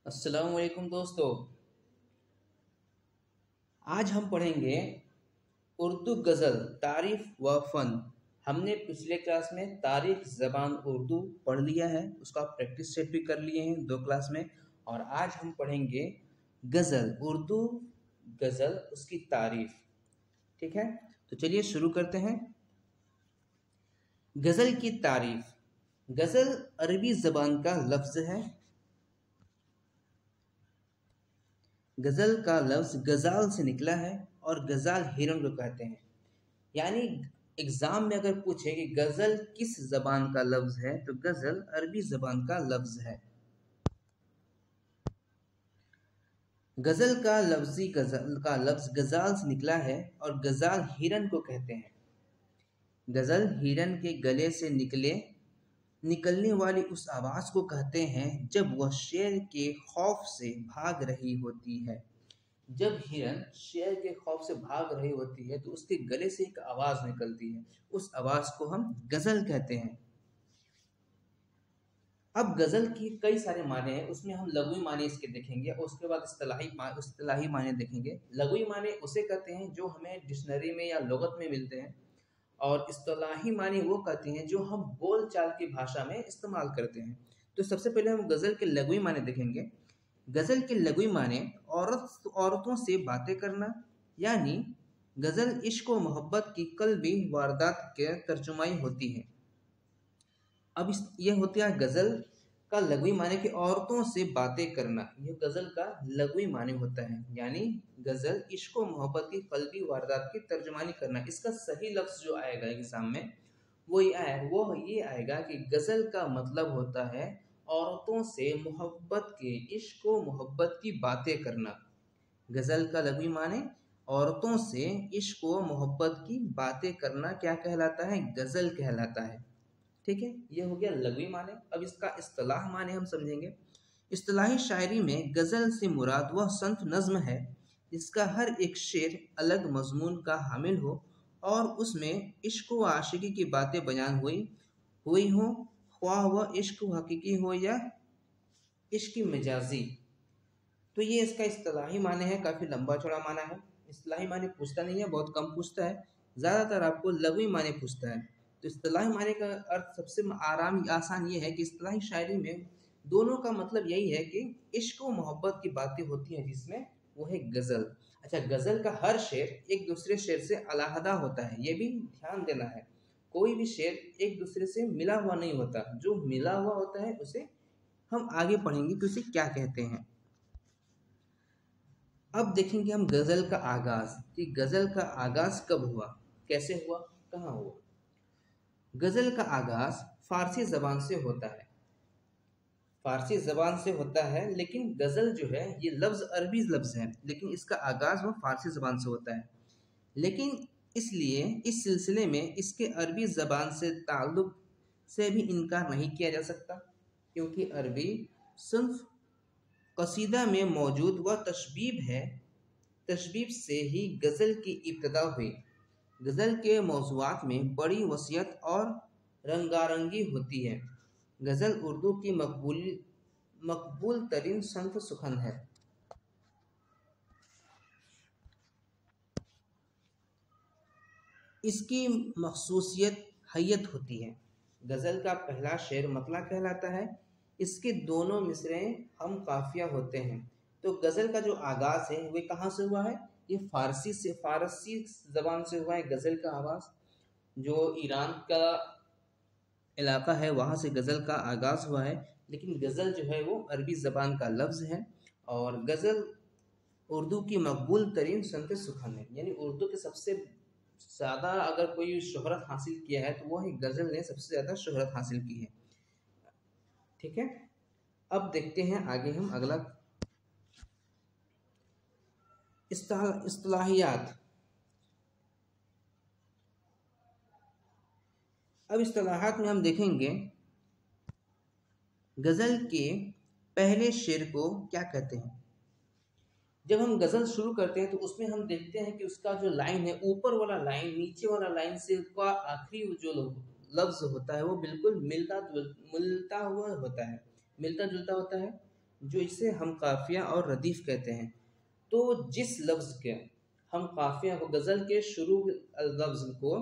अस्सलाम वालेकुम दोस्तों। आज हम पढ़ेंगे उर्दू गज़ल तारीफ व फ़न। हमने पिछले क्लास में तारीख ज़बान उर्दू पढ़ लिया है, उसका प्रैक्टिस सेट भी कर लिए हैं 2 क्लास में। और आज हम पढ़ेंगे गज़ल उर्दू गज़ल उसकी तारीफ। ठीक है, तो चलिए शुरू करते हैं। गज़ल की तारीफ। गज़ल अरबी ज़बान का लफ्ज़ है। गज़ल का लफ्ज़ गज़ाल से निकला है और गज़ाल हिरन को कहते हैं। यानी एग्ज़ाम में अगर पूछे कि गज़ल किस ज़बान का लफ्ज़ है तो गज़ल अरबी ज़बान का लफ्ज़ है। गज़ल का लफ्ज़ गज़ाल से निकला है और गज़ाल हिरन को कहते हैं। गज़ल हिरन के गले से निकलने वाली उस आवाज़ को कहते हैं जब वह शेर के खौफ से भाग रही होती है। जब हिरन शेर के खौफ से भाग रही होती है तो उसके गले से एक आवाज़ निकलती है, उस आवाज़ को हम गज़ल कहते हैं। अब गज़ल की कई सारे माने हैं, उसमें हम लघुई माने इसके देखेंगे और उसके बाद इस्तिलाही माने देखेंगे। लघुई माने उसे कहते हैं जो हमें डिक्शनरी में या लुगत में मिलते हैं, और इस्तिलाही माने वो कहते हैं जो हम बोल चाल की भाषा में इस्तेमाल करते हैं। तो सबसे पहले हम गज़ल के लघुई माने देखेंगे। गज़ल के लघुई माने औरतों से बातें करना, यानी गज़ल इश्क व मोहब्बत की कल्बी वारदात के तर्जुमाई होती है। अब ये होता है गज़ल का लघुई माने कि औरतों से बातें करना, ये गज़ल का लघुई माने होता है। यानी गज़ल इश्क व मोहब्बत की कल्बी वारदात की तर्जुमानी करना। इसका सही लफ्ज़ जो आएगा एग्ज़ाम में वो ये आएगा कि गज़ल का मतलब होता है औरतों से मोहब्बत के इश्क व मोहब्बत की बातें करना। गज़ल का लघुई माने औरतों से इश्क व मोहब्बत की बातें करना क्या कहलाता है? गज़ल कहलाता है। ठीक है, ये हो गया लघुई माने। अब इसका इस्तिलाह माने हम समझेंगे। इस्तिलाही शायरी में गज़ल से मुराद वह सन्फ नज़्म है जिसका हर एक शेर अलग मज़मून का हामिल हो और उसमें इश्क व आशिकी की बातें बयान हुई हों, ख्वाह वह इश्क हकीकी हो या इश्क मजाजी। तो ये इसका इस्तिलाही माने है, काफ़ी लंबा चौड़ा माना है। इस्तिलाही माने पूछता नहीं है, बहुत कम पूछता है, ज़्यादातर आपको लघुई माने पूछता है। तो इस्तिलाही माने का अर्थ सबसे आसान ये है कि इस्तिलाही शायरी में दोनों का मतलब यही है कि इश्क व मोहब्बत की बातें होती हैं जिसमें वो है गज़ल। अच्छा, गज़ल का हर शेर एक दूसरे शेर से अलहदा होता है, ये भी ध्यान देना है। कोई भी शेर एक दूसरे से मिला हुआ नहीं होता, जो मिला हुआ होता है उसे हम आगे पढ़ेंगे कि उसे क्या कहते हैं। अब देखेंगे हम गज़ल का आगाज़ कि गज़ल का आगाज़ कब हुआ, कैसे हुआ, कहाँ हुआ। गज़ल का आगाज़ फ़ारसी ज़बान से होता है। फ़ारसी ज़बान से होता है, लेकिन गज़ल जो है ये लफ्ज़ अरबी लफ्ज़ है, लेकिन इसका आगाज़ वो फ़ारसी ज़बान से होता है। लेकिन इसलिए इस सिलसिले में इसके अरबी ज़बान से ताल्लुक़ से भी इनकार नहीं किया जा सकता, क्योंकि अरबी सिर्फ़ कसीदा में मौजूद वह तशबीब है, तशबीब से ही गज़ल की इब्तिदा हुई। गज़ल के मौज़ूआत में बड़ी वसीयत और रंगारंगी होती है। गज़ल उर्दू की मकबूल तरीन सन्फ़ सुख़न है। इसकी मखसूसियत हैयत होती है। गज़ल का पहला शेर मतला कहलाता है। इसके दोनों मिसरे हम काफ़िया होते हैं। तो गज़ल का जो आगाज़ है वह कहाँ से हुआ है? ये फ़ारसी ज़बान से हुआ है। गज़ल का आवाज़ जो ईरान का इलाका है वहाँ से गज़ल का आगाज़ हुआ है, लेकिन गज़ल जो है वो अरबी ज़बान का लफ्ज़ है और गज़ल उर्दू की मकबूल तरीन सन्फ़ सुख़न है। यानी उर्दू के सबसे ज़्यादा अगर कोई शोहरत हासिल किया है तो वो है गज़ल ने सबसे ज़्यादा शोहरत हासिल की है। ठीक है, अब देखते हैं आगे हम अगला इस्तिलाहियात। अब इस्तिलाहात में हम देखेंगे गज़ल के पहले शेर को क्या कहते हैं। जब हम गज़ल शुरू करते हैं तो उसमें हम देखते हैं कि उसका जो लाइन है, ऊपर वाला लाइन नीचे वाला लाइन से का आखिरी जो लफ्ज़ होता है वो बिल्कुल मिलता जुलता होता है। जो इसे हम काफिया और रदीफ कहते हैं। तो जिस लफ्ज़ के हम काफिया को, गज़ल के शुरू लफ्ज़ को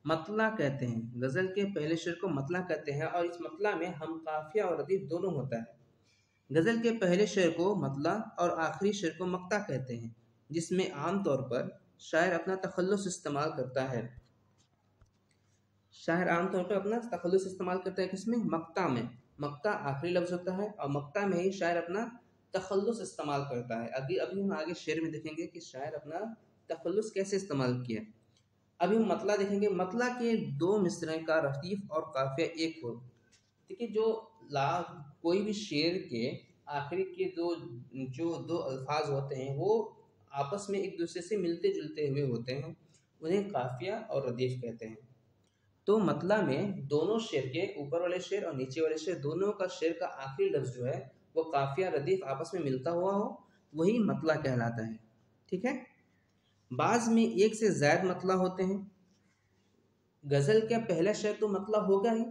मतला कहते हैं, गज़ल के पहले शेर को मतला कहते हैं, और इस मतला में हम काफिया और रदीफ दोनों होता है। गज़ल के पहले शेर को मतला और आखिरी शेर को मक्ता कहते हैं, जिसमें आम तौर पर शायर अपना तखल्लुस इस्तेमाल करता है। शायर आमतौर पर अपना तखल्लुस इस्तेमाल करता है किसमें? मक्ता में। मक्ता आखिरी लफ्ज़ होता है और मक्ता में ही शायर अपना तखल्लुस इस्तेमाल करता है। अभी अभी हम आगे शेर में देखेंगे कि शायर अपना तखल्लुस कैसे इस्तेमाल किया। अभी हम मतला देखेंगे। मतला के दो मिसरे का रफ़ीफ और काफिया एक हो। देखिए, जो ला कोई भी शेर के आखिरी के दो अल्फाज होते हैं वो आपस में एक दूसरे से मिलते जुलते हुए होते हैं, उन्हें काफिया और रदीफ कहते हैं। तो मतला में दोनों शेर के ऊपर वाले शेर और नीचे वाले शेर, दोनों का शेर का आखिरी लफ्ज़ जो है वो काफिया रदीफ आपस में मिलता हुआ हो, वही मतला कहलाता है। ठीक है। बाज़ में एक से ज़्यादा मतला होते हैं। गज़ल का पहला शेर तो मतला होगा ही,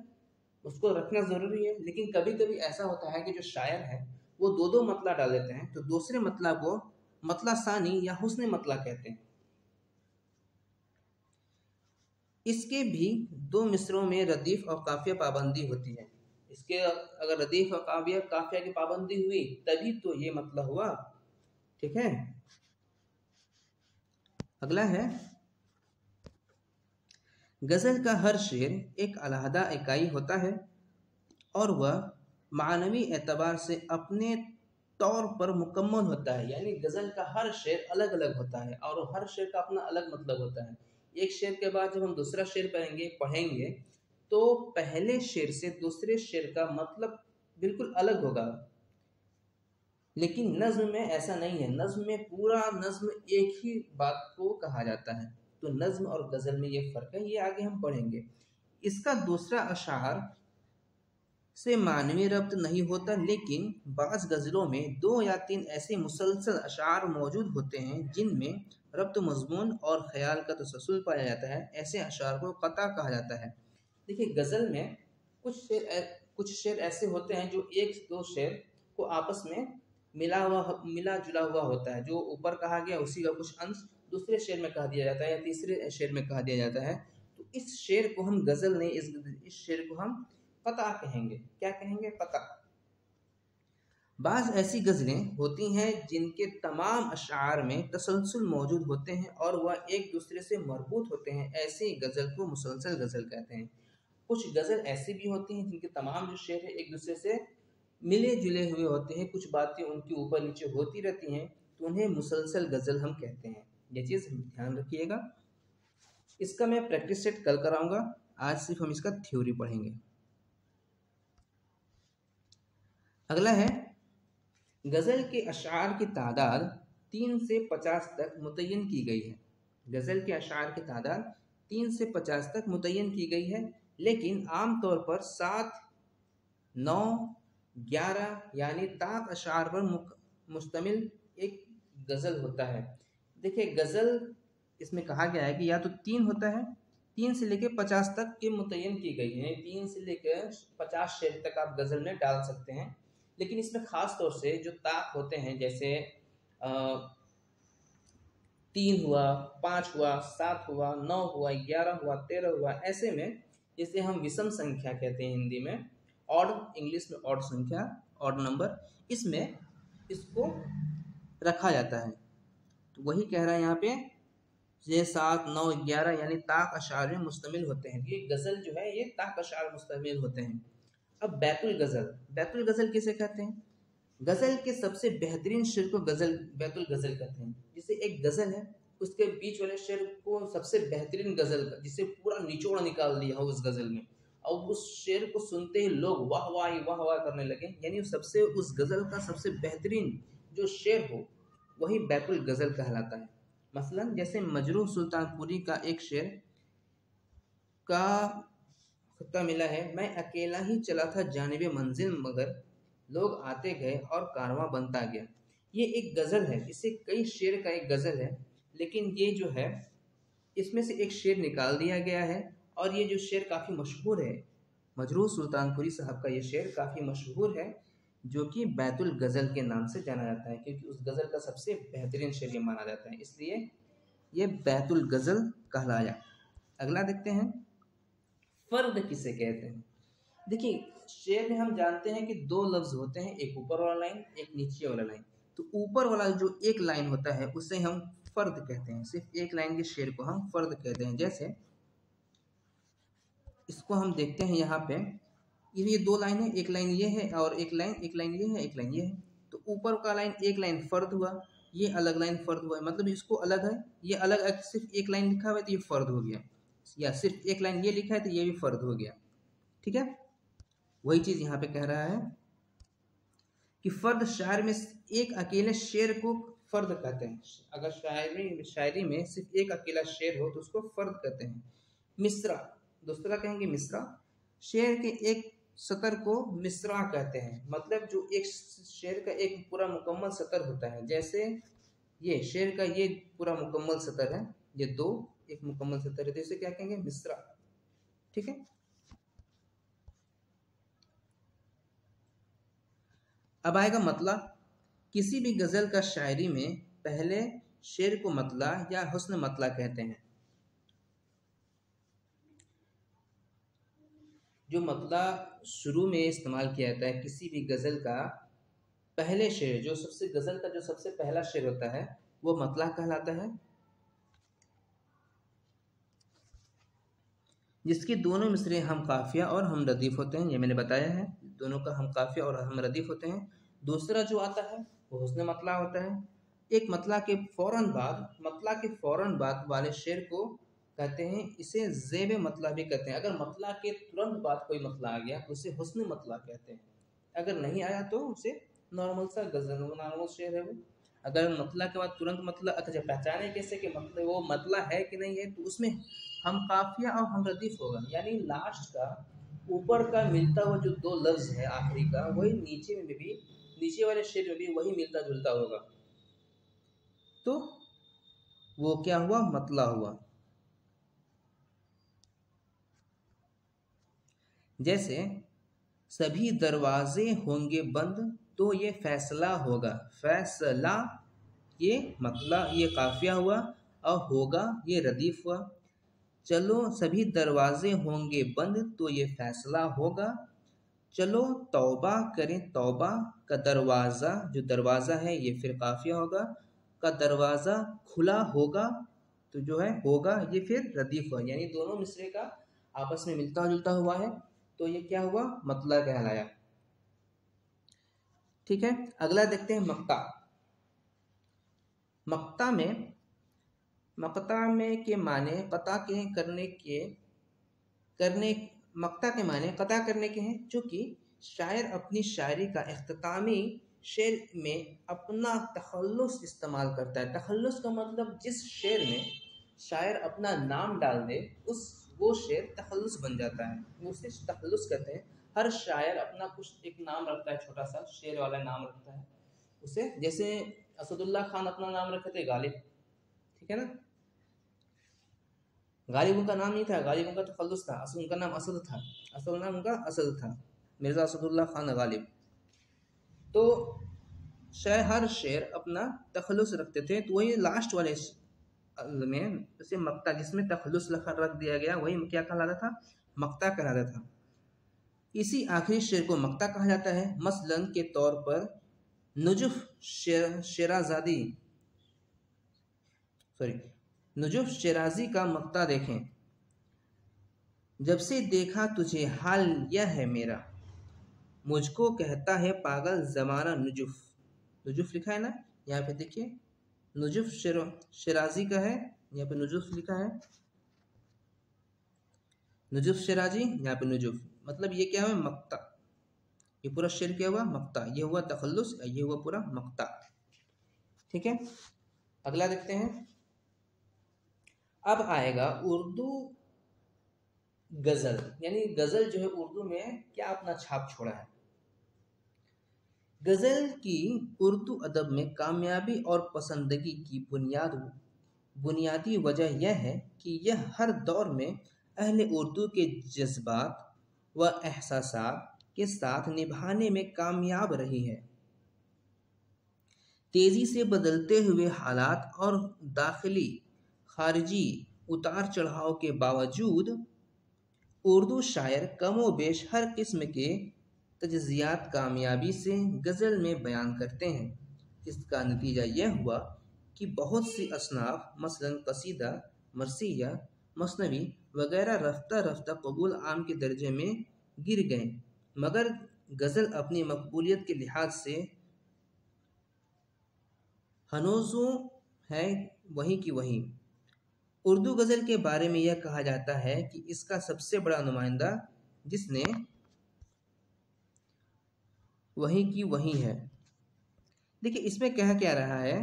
उसको रखना ज़रूरी है, लेकिन कभी कभी ऐसा होता है कि जो शायर है वो दो दो मतला डाल देते हैं, तो दूसरे मतला को मतला सानी या हुस्न मतला कहते हैं। इसके भी दो मिसरों में रदीफ और काफिया पाबंदी होती है। इसके अगर रदीफ और काफिया की पाबंदी हुई तभी तो ये मतलब हुआ। ठीक है। अगला है, गज़ल का हर शेर एक अलहदा इकाई होता है और वह मानवी एतबार से अपने तौर पर मुकम्मल होता है। यानी गज़ल का हर शेर अलग अलग होता है और हर शेर का अपना अलग मतलब होता है। एक शेर के बाद जब हम दूसरा शेर पढ़ेंगे तो पहले शेर से दूसरे शेर का मतलब बिल्कुल अलग होगा। लेकिन नज्म में ऐसा नहीं है। नज्म में पूरा नज्म एक ही बात को कहा जाता है। तो नज्म और गज़ल में ये फ़र्क है, ये आगे हम पढ़ेंगे। इसका दूसरा अशार से मानवी रब्त नहीं होता, लेकिन बाज़ गज़लों में 2 या 3 ऐसे मुसलसल अशार मौजूद होते हैं जिनमें रब्त मज़मून और ख़याल का तसलसल पाया जाता है। ऐसे अशार को क़ता कहा जाता है। देखिए, गज़ल में कुछ शेर ऐसे होते हैं जो एक दो शेर को आपस में मिला जुला हुआ होता है। जो ऊपर कहा गया उसी का कुछ अंश दूसरे शेर में कहा दिया जाता है या तीसरे शेर में कहा दिया जाता है। तो इस शेर को हम गज़ल नहीं, इस शेर को हम क़ता कहेंगे। क्या कहेंगे? क़ता। बाज़ ऐसी गज़लें होती हैं जिनके तमाम अशार में तसलसल मौजूद होते हैं और वह एक दूसरे से मरबूत होते हैं। ऐसी गज़ल को मुसलसल गज़ल कहते हैं। कुछ गज़ल ऐसी भी होती हैं जिनके तमाम जो शेर है एक दूसरे से मिले जुले हुए होते हैं, कुछ बातें उनके ऊपर नीचे होती रहती हैं, तो उन्हें मुसलसल गज़ल हम कहते हैं। ये चीज़ ध्यान रखिएगा। इसका मैं प्रैक्टिस सेट कल कराऊंगा, आज सिर्फ हम इसका थ्योरी पढ़ेंगे। अगला है, गज़ल के अशार की तादाद 3 से 50 तक मुतय्यन की गई है। गज़ल के अशार की तादाद 3 से 50 तक मुतय्यन की गई है, लेकिन आम तौर पर 7, 9, 11 यानी ताक अशार पर मुश्तमिल एक गज़ल होता है। देखिए, गज़ल इसमें कहा गया है कि या तो 3 होता है, 3 से लेकर 50 तक के मुतय्यन की गई है। 3 से लेकर 50 शेर तक आप गज़ल में डाल सकते हैं, लेकिन इसमें ख़ास तौर से जो ताक होते हैं, जैसे 3 हुआ, 5 हुआ, 7 हुआ, 9 हुआ, 11 हुआ, 13 हुआ, ऐसे में जिसे हम विषम संख्या कहते हैं हिंदी में, ऑड, इंग्लिश में ऑड संख्या, ऑड नंबर, इसमें इसको रखा जाता है। तो वही कह रहा है यहाँ पे, ये 7, 9, 11 यानी ताक अशार में मुश्तमिल होते हैं। ये गज़ल जो है ये ताक अशार मुश्तमिल होते हैं। अब बैतुल गज़ल किसे कहते हैं? गज़ल के सबसे बेहतरीन शेर को बैतुल गज़ल कहते हैं। जैसे एक गज़ल है, उसके बीच वाले शेर को सबसे बेहतरीन गज़ल का, जिसे पूरा निचोड़ निकाल दिया हो उस गज़ल में, और उस शेर को सुनते ही लोग वाह वाह करने लगे, यानी सबसे उस गज़ल का सबसे बेहतरीन जो शेर हो वही बैतुल गज़ल कहलाता है। मसलन जैसे मजरूह सुल्तानपुरी का एक शेर का खत्ता मिला है, मैं अकेला ही चला था जानिबे मंजिल, मगर लोग आते गए और कारवां बनता गया। ये एक गज़ल है, इसे कई शेर का एक गज़ल है, लेकिन ये जो है इसमें से एक शेर निकाल दिया गया है और ये जो शेर काफ़ी मशहूर है, मजरूह सुल्तानपुरी साहब का ये शेर काफ़ी मशहूर है। जो कि बैतुल गज़ल के नाम से जाना जाता है, क्योंकि उस गज़ल का सबसे बेहतरीन शेर ये माना जाता है, इसलिए ये बैतुल गज़ल कहलाया। अगला देखते हैं, फ़र्द किसे कहते हैं। देखिए, शेर में हम जानते हैं कि दो लफ्ज़ होते हैं, एक ऊपर वाला लाइन, एक नीचे वाला लाइन। तो ऊपर वाला जो एक लाइन होता है उसे हम फ़र्द कहते हैं, सिर्फ एक लाइन के शेर को हम फ़र्द कहते हैं। जैसे इसको हम देखते हैं यहाँ पे, ये दो लाइन है, एक लाइन ये है और एक लाइन ये है, एक लाइन ये है। तो ऊपर का लाइन एक लाइन फ़र्द हुआ, ये अलग लाइन फ़र्द हुआ, मतलब इसको अलग है, ये अलग सिर्फ एक लाइन लिखा हुआ है तो ये फ़र्द हो गया, या सिर्फ एक लाइन ये लिखा है तो ये भी फ़र्द हो गया। ठीक है, वही चीज़ यहाँ पे कह रहा है कि फ़र्द शायर में एक अकेले शेर को फ़र्द कहते हैं। अगर शायरी में सिर्फ एक अकेला शेर हो तो उसको फ़र्द कहते हैं। मिसरा, दूसरा कहेंगे मिसरा, शेर के एक सतर को मिसरा कहते हैं, मतलब जो एक शेर का एक पूरा मुकम्मल सतर होता है। जैसे ये शेर का ये पूरा मुकम्मल सतर है, ये दो एक मुकम्मल सतर है, तो इसे क्या कहेंगे, मिसरा। ठीक है, अब आएगा मतला। किसी भी गज़ल का शायरी में पहले शेर को मतला या हुस्न मतला कहते हैं। जो मतला शुरू में इस्तेमाल किया जाता है किसी भी गज़ल का, पहले शेर जो सबसे गज़ल का जो सबसे पहला शेर होता है वो मतला कहलाता है, जिसके दोनों मिसरे हम काफिया और हम रदीफ होते हैं। ये मैंने बताया है, दोनों का हम काफिया और हम रदीफ होते हैं। दूसरा जो आता है वो हुस्न मतला होता है। एक मतला के फ़ौरन बाद वाले शेर को कहते हैं, इसे ज़ेब मतला भी कहते हैं। अगर मतला के तुरंत बाद कोई मतला आ गया तो उसे हुस्न मतला कहते हैं। अगर नहीं आया तो उसे नॉर्मल सा गज़ल, नॉर्मल शेर है वो। अगर मतला के बाद तुरंत मतला, अच्छा पहचाने कैसे कि मतलब वो मतला है कि नहीं है, तो उसमें हम काफिया और हम रदीफ होगा, यानी लास्ट का ऊपर का मिलता हुआ जो दो लफ्ज़ है आखिरी का, वही नीचे में भी, नीचे वाले शेर में भी वही मिलता जुलता होगा, तो वो क्या हुआ, मतला हुआ। जैसे सभी दरवाजे होंगे बंद तो ये फैसला होगा, फैसला ये मतला, ये काफिया हुआ, और होगा ये रदीफ हुआ। चलो सभी दरवाजे होंगे बंद तो ये फैसला होगा, चलो तौबा करें तौबा का दरवाज़ा, जो दरवाज़ा है ये फिर काफिया होगा, का दरवाज़ा खुला होगा, तो जो है होगा ये फिर रदीफ हुआ, यानी दोनों मिसरे का आपस में मिलता जुलता हुआ है, तो ये क्या हुआ, मतला कहलाया। ठीक है, अगला देखते हैं मक्ता। मक्ता में के माने कता के मक्ता के माने कता करने के हैं, चूँकि शायर अपनी शायरी का इख्तितामी शेर में अपना तखल्लुस इस्तेमाल करता है। तखल्लुस का मतलब जिस शेर में शायर अपना नाम डाल दे वो शेर तखल्लुस बन जाता है, उसे तखल्लुस कहते हैं। हर शायर अपना कुछ एक नाम रखता है, छोटा सा शेर वाला नाम रखता है उसे, जैसे असदुल्ला खान अपना नाम रखे थे गालिब, ठीक है ना, गालिब उनका नाम नहीं था, गालिब उनका तखल्लुस था, असल उनका नाम असद था, असल नाम उनका असद था, मिर्ज़ा असदुल्ला खान गालिब। तो हर शेर अपना तखल्लुस रखते थे, तो वही लास्ट वाले में उसे मक्ता, जिसमें तखल्लुस रख दिया गया, वही क्या कहलाता था, मक्ता कहलाता था। इसी आखिरी शेर को मक्ता कहा जाता है। मसलन के तौर पर नुजुफ शेराजी का मक्ता देखें। जब से देखा तुझे हाल यह है मेरा, मुझको कहता है पागल ज़माना। नुजुफ लिखा है ना, यहाँ पे देखिए, नुजुफ शेराजी का है, यहाँ पे नुजुफ लिखा है, नुजुफ शेराजी, यहाँ पे नुजुफ, मतलब ये क्या हुआ, मक्ता। ये पूरा शेर क्या हुआ, मक्ता, ये हुआ तखल्लुस, ये हुआ पूरा मक्ता। ठीक है, अगला देखते हैं। अब आएगा उर्दू गज़ल, यानी गज़ल जो है उर्दू में क्या अपना छाप छोड़ा है। गज़ल की उर्दू अदब में कामयाबी और पसंदगी की बुनियादी वजह यह है कि यह हर दौर में अहले उर्दू के जज्बात व एहसासात के साथ निभाने में कामयाब रही है। तेजी से बदलते हुए हालात और दाखिली खारिजी उतार चढ़ाव के बावजूद उर्दू शायर कमोबेश हर किस्म के तजज़ियात कामयाबी से गज़ल में बयान करते हैं। इसका नतीजा यह हुआ कि बहुत सी असनाफ मसलन कसीदा, मरसिया, मसनवी वगैरह रफ्ता रफ्ता कबूल आम के दर्जे में गिर गए, मगर गज़ल अपनी मकबूलियत के लिहाज से हनोज़ों है वहीं की वहीं। उर्दू गज़ल के बारे में यह कहा जाता है कि इसका सबसे बड़ा नुमाइंदा जिसने वहीं की वहीं है। देखिए इसमें कह क्या रहा है,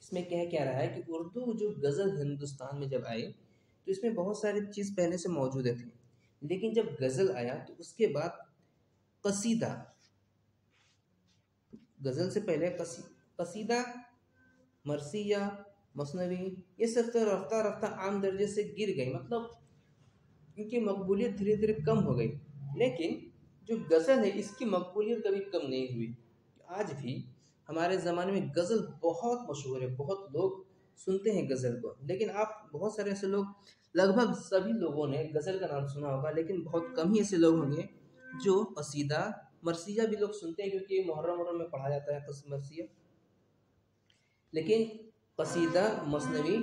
इसमें कह क्या रहा है कि उर्दू जो गज़ल हिंदुस्तान में जब आई तो इसमें बहुत सारी चीज़ पहले से मौजूद थी, लेकिन जब गज़ल आया तो उसके बाद कसीदा, गज़ल से पहले कसीदा, मरसिया, मसनवी ये सब तो रफ्ता रफ्ता आम दर्जे से गिर गई, मतलब इनकी मकबूलियत धीरे धीरे कम हो गई। लेकिन जो गज़ल है इसकी मकबूलियत कभी कम नहीं हुई। आज भी हमारे ज़माने में गज़ल बहुत मशहूर है, बहुत लोग सुनते हैं गज़ल को। लेकिन आप बहुत सारे ऐसे लोग, लगभग सभी लोगों ने गज़ल का नाम सुना होगा, लेकिन बहुत कम ही ऐसे लोग होंगे जो कसीदा, मरसिया भी लोग सुनते हैं क्योंकि मुहर्रम में पढ़ा जाता है मरसिया। लेकिन कसीदा, मसनवी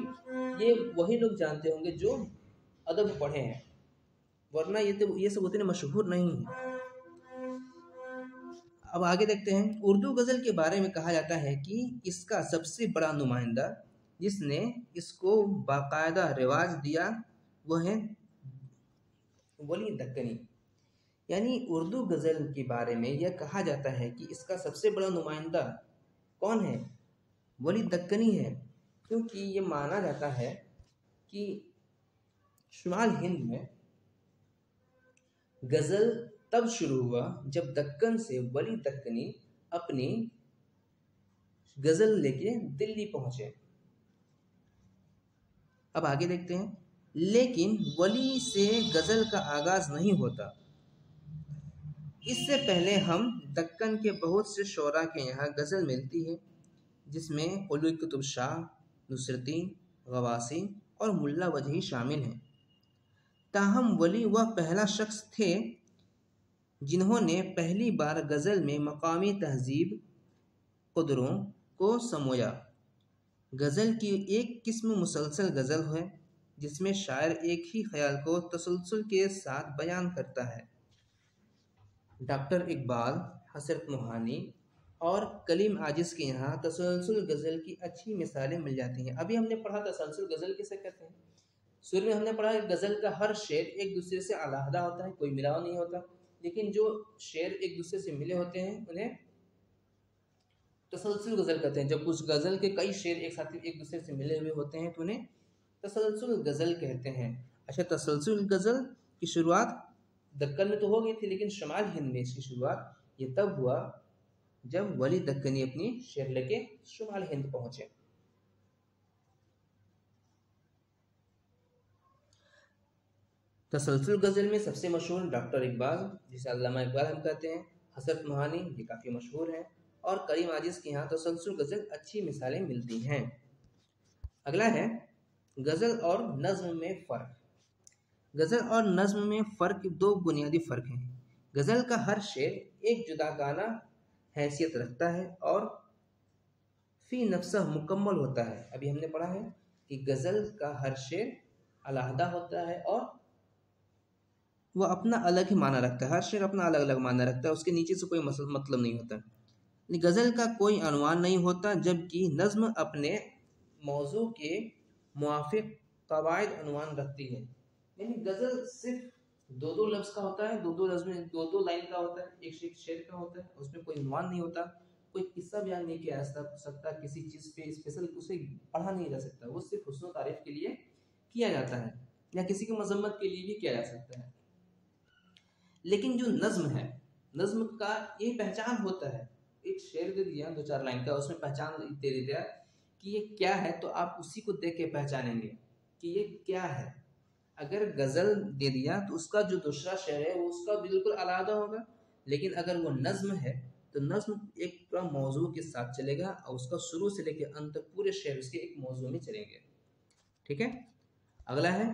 ये वही लोग जानते होंगे जो अदब पढ़े हैं, वरना ये सब उतने मशहूर नहीं है। अब आगे देखते हैं। उर्दू गज़ल के बारे में कहा जाता है कि इसका सबसे बड़ा नुमाइंदा जिसने इसको बाकायदा रिवाज दिया वह है वली दक्कनी। यानी उर्दू गज़ल के बारे में यह कहा जाता है कि इसका सबसे बड़ा नुमाइंदा कौन है? वली दक्कनी है, क्योंकि ये माना जाता है कि शुमाल हिंद में गज़ल तब शुरू हुआ जब दक्कन से वली दक्कनी अपनी गज़ल लेके दिल्ली पहुंचे। अब आगे देखते हैं। लेकिन वली से गज़ल का आगाज़ नहीं होता, इससे पहले हम दक्कन के बहुत से शोरा के यहाँ गज़ल मिलती है, जिसमें कुली कुतुब शाह, नुसरती, गवासी और मुल्ला वजही शामिल हैं। ताहम वली वह पहला शख्स थे जिन्होंने पहली बार गज़ल में मकामी तहज़ीब क़ुदरों को समोया। गज़ल की एक किस्म मुसलसल गज़ल है जिसमें शायर एक ही ख्याल को तसलसल के साथ बयान करता है। डॉक्टर इकबाल, हसरत मोहानी और कलीम आजिज़ के यहाँ तसलसल गज़ल की अच्छी मिसालें मिल जाती हैं। अभी हमने पढ़ा तसलसल गज़ल किसे कहते हैं। शुरू में हमने पढ़ा कि गज़ल का हर शेर एक दूसरे से अलहदा होता है, कोई मिलाव नहीं होता, लेकिन जो शेर एक दूसरे से मिले होते हैं उन्हें तसलसल गज़ल कहते हैं। जब कुछ गज़ल के कई शेर एक साथ एक दूसरे से मिले हुए होते हैं तो उन्हें तसलसल गज़ल कहते हैं। अच्छा, तसलसल गज़ल की शुरुआत दक्कन में तो हो गई थी, लेकिन शुमाल हिंद में इसकी शुरुआत ये तब हुआ जब वली दक्कनी अपनी शेर लेके शुमाल हिंद पहुंचे। तसलसल गज़ल में सबसे मशहूर डॉक्टर इकबाल, जिसे अल्लामा इकबाल हम कहते हैं, हसरत मोहानी, ये काफ़ी मशहूर हैं, और करीम आजिज़ के यहाँ तसलसल गज़ल अच्छी मिसालें मिलती हैं। अगला है गज़ल और नज़्म में फ़र्क। गज़ल और नज़्म में फ़र्क दो बुनियादी फ़र्क हैं। गज़ल का हर शेर एक जुदागाना हैसियत रखता है और फ़ी नफ्सह मुकम्मल होता है। अभी हमने पढ़ा है कि गज़ल का हर शेर अलहदा होता है और वह अपना अलग ही माना रखता है। हर शेर अपना अलग अलग माना रखता है, उसके नीचे से कोई मतलब नहीं होता। गज़ल का कोई अनवान नहीं होता, जबकि नज़्म अपने मौजू के मुआफ़िक क़वाइद अनवान रखती है। यानी गज़ल सिर्फ दो दो लफ्ज़ का होता है, दो दो लफ्ज़ में दो दो लाइन का होता है, एक शेर का होता है, उसमें कोई अनवान नहीं होता, कोई किस्सा बयान नहीं किया जा सकता, किसी चीज़ पे स्पेशल उसे पढ़ा नहीं जा सकता, वो सिर्फ हुस्न तारीफ़ के लिए किया जाता है या किसी की मजम्मत के लिए भी किया जा सकता है। लेकिन जो नज़्म है, नज़्म का ये पहचान होता है। एक शेर दे दिया दो चार लाइन का, उसमें पहचान दे दिया कि ये क्या है, तो आप उसी को देख के पहचानेंगे कि ये क्या है। अगर गज़ल दे दिया तो उसका जो दूसरा शेर है वो उसका बिल्कुल अलग होगा, लेकिन अगर वो नज़्म है तो नज़्म एक पूरा मौजू के साथ चलेगा और उसका शुरू से लेकर अंत तक पूरे शेर उसके एक मौजू में चलेंगे। ठीक है, अगला है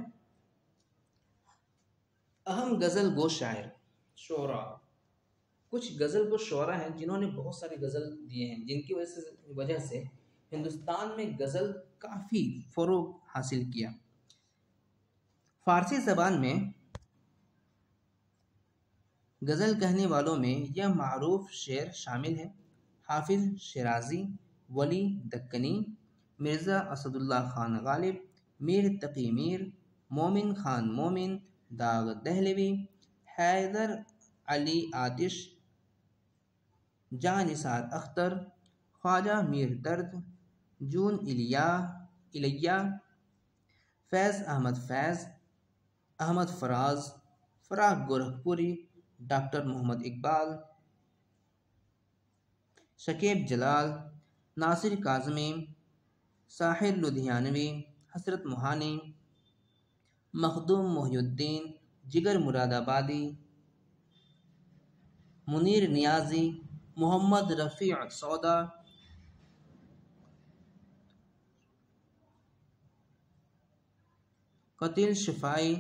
अहम गज़ल गो शायर शोरा। कुछ गज़ल गो शोरा हैं जिन्होंने बहुत सारी गज़ल दिए हैं, जिनकी वजह से हिंदुस्तान में गज़ल काफ़ी फ़रोग हासिल किया। फ़ारसी ज़बान में गज़ल कहने वालों में यह मारूफ शेर शामिल है। हाफिज़ शिराज़ी, वली दक्कनी, मिर्ज़ा असदुल्ला खान गालिब, मीर तकी मीर, मोमिन खान मोमिन, दाग दहलवी, हैदर अली आतिश, जानिसार अख्तर, ख्वाजा मीर दर्द, जून इलिया, फैज़ अहमद फराज, फराग गोरखपुरी, डॉक्टर मोहम्मद इकबाल, शकीब जलाल, नासिर काज़मी, साहिर लुधियानवी, हसरत मोहानी, मखदूम मोहिउद्दीन, जिगर मुरादाबादी, मुनीर नियाज़ी, मोहम्मद रफ़ी सौदा, कतिल शिफाई,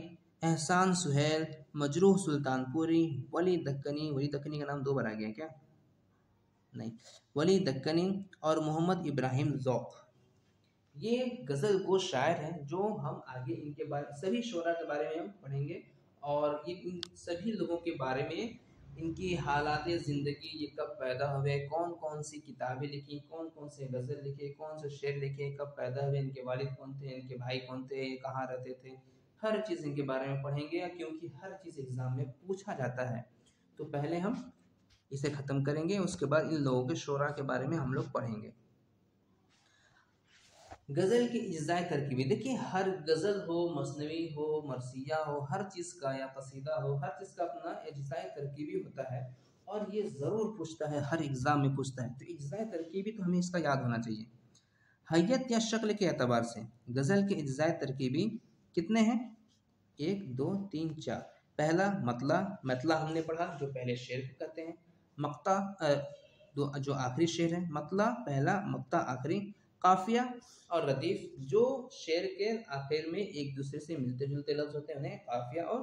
एहसान सुहेल, मजरूह सुल्तानपुरी, वली दक्कनी का नाम 2 बार आ गया क्या? नहीं, वली दक्कनी और मोहम्मद इब्राहिम ज़ौक़। ये गज़ल गो शायर हैं जो हम आगे इनके बारे सभी शोरा के बारे में हम पढ़ेंगे और ये इन सभी लोगों के बारे में इनकी हालात ज़िंदगी, ये कब पैदा हुए, कौन कौन सी किताबें लिखी, कौन कौन से गज़ल लिखे, कौन से शेर लिखे, कब पैदा हुए, इनके वालिद कौन थे, इनके भाई कौन थे, कहाँ रहते थे, हर चीज़ इनके बारे में पढ़ेंगे क्योंकि हर चीज़ एग्ज़ाम में पूछा जाता है। तो पहले हम इसे ख़त्म करेंगे, उसके बाद इन लोगों के शोरा के बारे में हम लोग पढ़ेंगे। गज़ल की इज्ज़ाए तरकीबी, देखिए हर गज़ल हो, मसनवी हो, मरसिया हो, हर चीज़ का या कसीदा हो, हर चीज़ का अपना इज्ज़ाए तरकीबी होता है और ये ज़रूर पूछता है, हर एग्ज़ाम में पूछता है। तो इज्ज़ाए तरकीबी तो हमें इसका याद होना चाहिए। हैयत या शक्ल के एतबार से गज़ल के इज्ज़ाए तरकीबी कितने हैं? 1 2 3 4। पहला मतला हमने पढ़ा जो पहले शेर को कहते हैं। मक्ता जो आखिरी शेर है, मतला पहला, मक्ता आखिरी। काफिया और रदीफ जो शेर के आखिर में एक दूसरे से मिलते जुलते लफ्ज़ होते हैं उन्हें काफिया और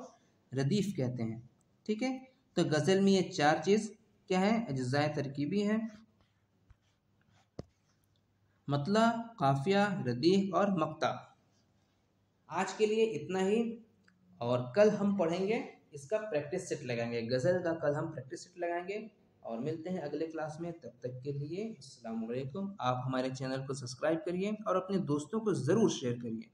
रदीफ कहते हैं। ठीक है, तो गज़ल में ये 4 चीज़ क्या है? अज्ज़ाए तरकीबी है, मतला, काफिया, रदीफ और मक्ता। आज के लिए इतना ही और कल हम पढ़ेंगे इसका प्रैक्टिस सेट लगाएंगे, गज़ल का कल हम प्रैक्टिस सेट लगाएंगे और मिलते हैं अगले क्लास में। तब तक के लिए अस्सलाम वालेकुम। आप हमारे चैनल को सब्सक्राइब करिए और अपने दोस्तों को ज़रूर शेयर करिए।